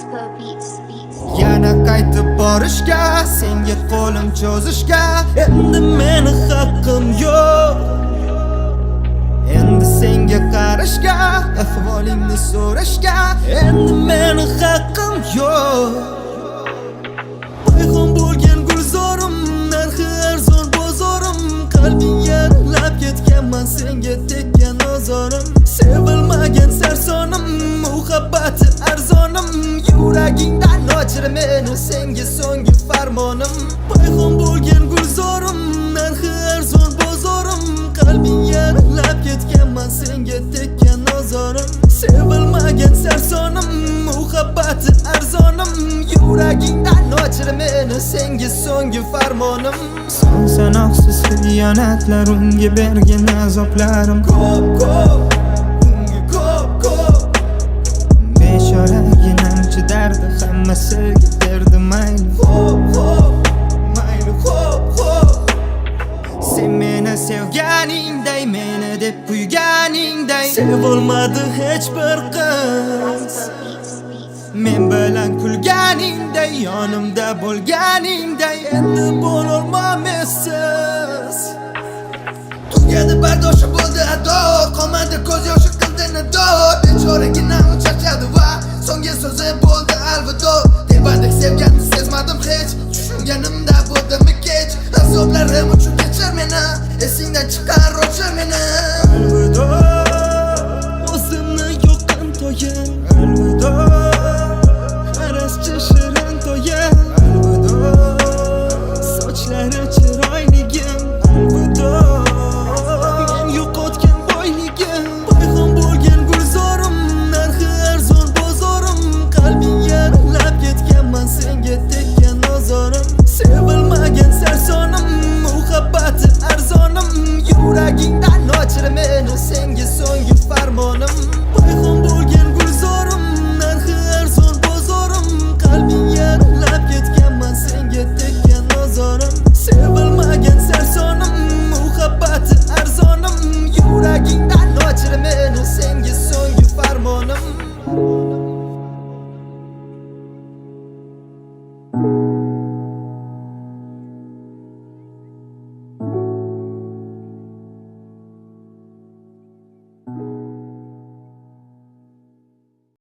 Yana qaytib borishga, senga qo'lim cho'zishga endi meni haqqim yo'q. Endi senga qarashga, ahvolingni so'rashga endi meni haqqim yo'q. Payxon bo'lgan gulzorim, narxi arzon bozorim, qalbing yaralab ketganman, senga tekkan ozorim. Sevilmagan sarsonim, muhabbati arzonim, yuragingdan ochir meni, senga so'nggi farmonim. Payxon bo'lgan gulzorim, narxi arzon bozorim, qalbing yaralab ketganman, senga tekkan ozorim. Sevilmagan sarsonim, muhabbati arzonim, yuragingdan ochir meni, senga so'nggi farmonim. Son sanoqsiz xiyonatlar, unga bergan azoplarim ko'p ko'p, unga ko'p ko'p. Beshoraginam chidardi, hammasiga berdi mayli, xo'p xo'p, mayli xo'p xo'p. Sen meni sevganingday, meni deb kuyganingday sevolmadi hech bir qiz. Men bilan kulganingday, yonimda bo'lganingday endi bo'lolmam essiz. Tugadi bardoshi bo'ldi ado, qolmadi ko'z yoshi qildi nido. Bechoraginam charchadi va so'nggi so'zi bo'ldi